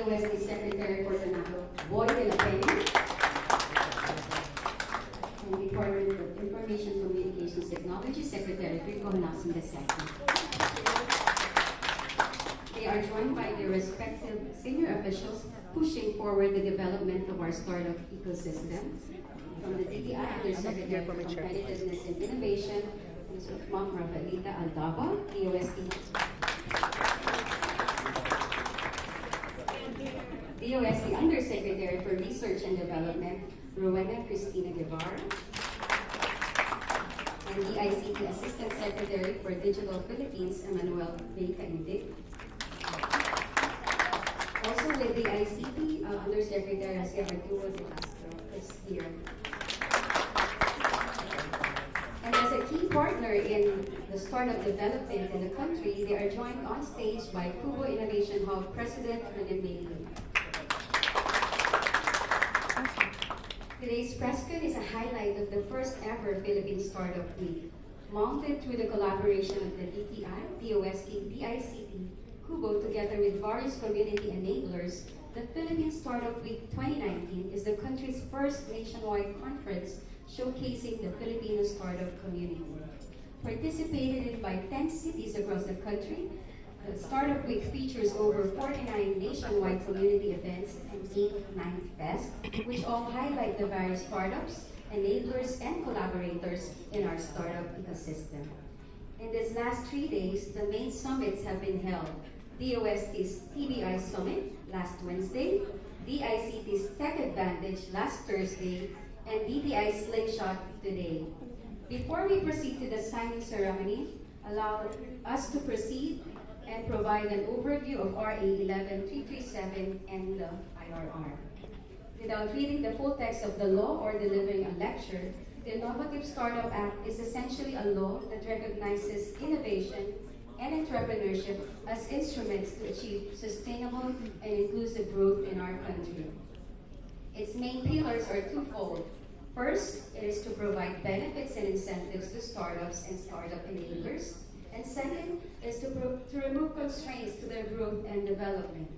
DOST Secretary Coordinator Boy de la Peña, and Department of Information Communications Technology Secretary Rico Hanasin II. They are joined by their respective senior officials pushing forward the development of our startup ecosystem. From the DTI Undersecretary for Competitiveness and Innovation, Ms. Ma'am Rafaelita Aldaba, DOST Undersecretary for Research and Development, Rowena Cristina Guevara, and DICT Assistant Secretary for Digital Philippines, Emmanuel Beyca Indig. Also with the ICT Undersecretary, Jose Arturo de Castro is here. And as a key partner in the startup development in the country, they are joined on stage by Kubo Innovation Hub President René Bailey. Today's press con is a highlight of the first ever Philippine Startup Week, mounted through the collaboration of the DTI, DOST, DICT, Kubo, together with various community enablers. The Philippine Startup Week 2019 is the country's first nationwide conference showcasing the Filipino startup community. Participated in by 10 cities across the country, the Startup Week features over 49 nationwide community events and 8 Ninth Fest, which all highlight the various startups, enablers, and collaborators in our startup ecosystem. In these last 3 days, the main summits have been held. DOST's TBI Summit last Wednesday, DICT's Tech Advantage last Thursday, and DTI Slingshot today. Before we proceed to the signing ceremony, allow us to proceed and provide an overview of RA 11337 and the IRR. Without reading the full text of the law or delivering a lecture, the Innovative Startup Act is essentially a law that recognizes innovation and entrepreneurship as instruments to achieve sustainable and inclusive growth in our country. Its main pillars are twofold. First, it is to provide benefits and incentives to startups and startup enablers. And second is to remove constraints to their growth and development.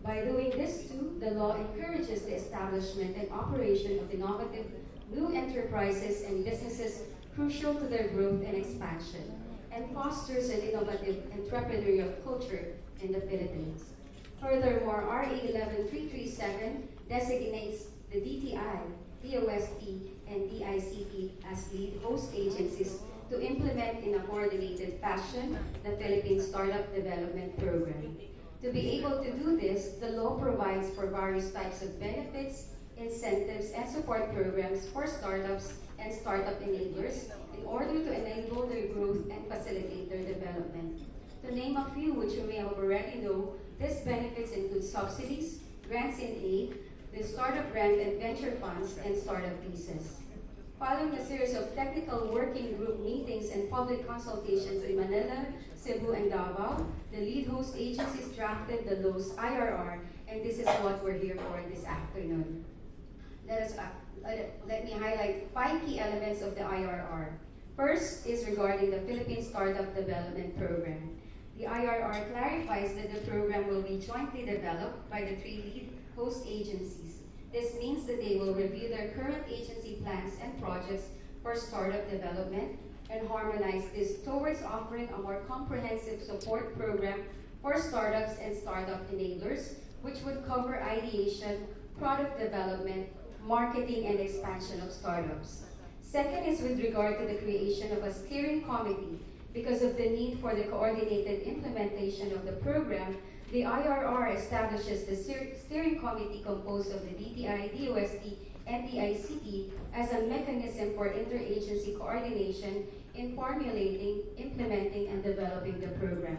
By doing this too, the law encourages the establishment and operation of innovative new enterprises and businesses crucial to their growth and expansion, and fosters an innovative entrepreneurial culture in the Philippines. Furthermore, RA 11337 designates the DTI, DOST, and DICT as lead host agencies to implement in a coordinated fashion the Philippine Startup Development Program. To be able to do this, the law provides for various types of benefits, incentives, and support programs for startups and startup enablers in order to enable their growth and facilitate their development. To name a few which you may already know, these benefits include subsidies, grants in aid, the startup grant and venture funds, and startup visas. Following a series of technical working group meetings and public consultations in Manila, Cebu, and Davao, the lead host agencies drafted the law's IRR, and this is what we're here for this afternoon. Let me highlight 5 key elements of the IRR. First is regarding the Philippine Startup Development Program. The IRR clarifies that the program will be jointly developed by the 3 lead host agencies. This means that they will review their current agency plans and projects for startup development and harmonize this towards offering a more comprehensive support program for startups and startup enablers, which would cover ideation, product development, marketing, and expansion of startups. Second is with regard to the creation of a steering committee. Because of the need for the coordinated implementation of the program, the IRR establishes the steering committee composed of the DTI, DOST, and the ICT as a mechanism for interagency coordination in formulating, implementing, and developing the program.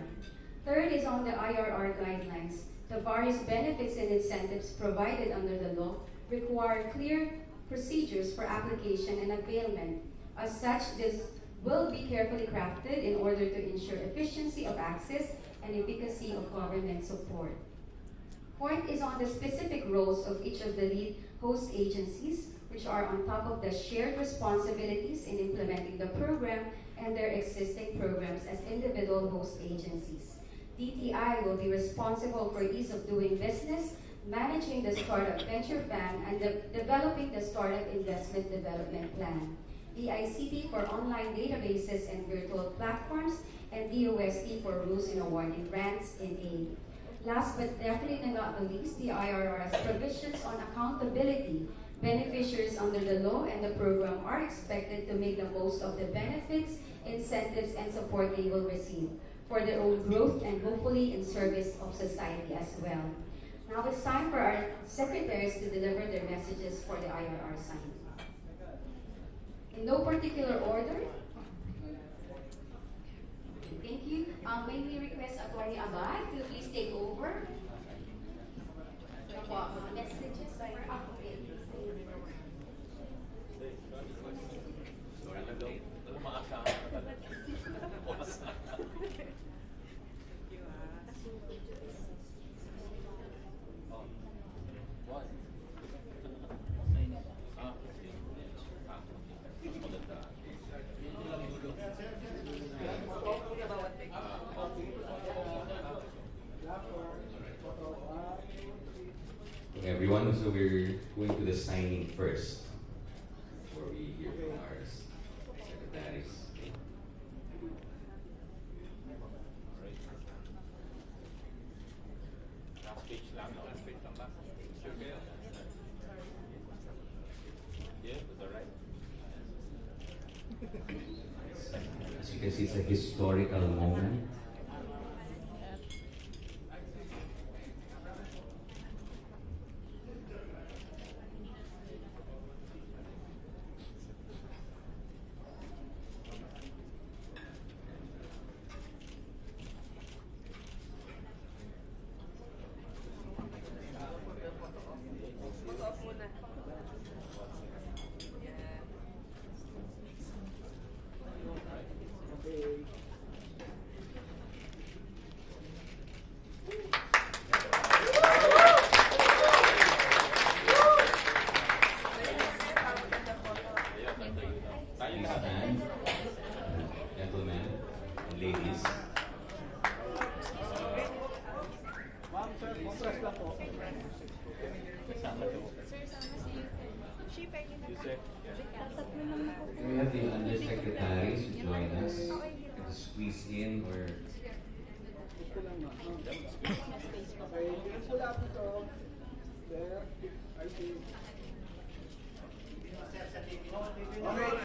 Third is on the IRR guidelines. The various benefits and incentives provided under the law require clear procedures for application and availment. As such, this will be carefully crafted in order to ensure efficiency of access and efficacy of government support. Fourth is on the specific roles of each of the lead host agencies, which are on top of the shared responsibilities in implementing the program and their existing programs as individual host agencies. DTI will be responsible for ease of doing business, managing the Startup Venture Plan, and developing the Startup Investment Development Plan. DICT for online databases and virtual platforms, and DOST for rules in awarding grants and aid. Last but definitely not the least, the IRR's provisions on accountability. Beneficiaries under the law and the program are expected to make the most of the benefits, incentives, and support they will receive for their own growth and hopefully in service of society as well. Now it's time for our secretaries to deliver their messages for the IRR sign. In no particular order. Thank you. May we request Attorney Abad to please take over? Messages for applicants. Everyone, so we're going to the signing first before we hear from our secretaries. Last page lang ba? Sure kayo? Yeah, was that right? As you can see, it's a historical moment. Please stand, gentlemen and ladies. We have the undersecretaries who join us. Can you squeeze in or Okay.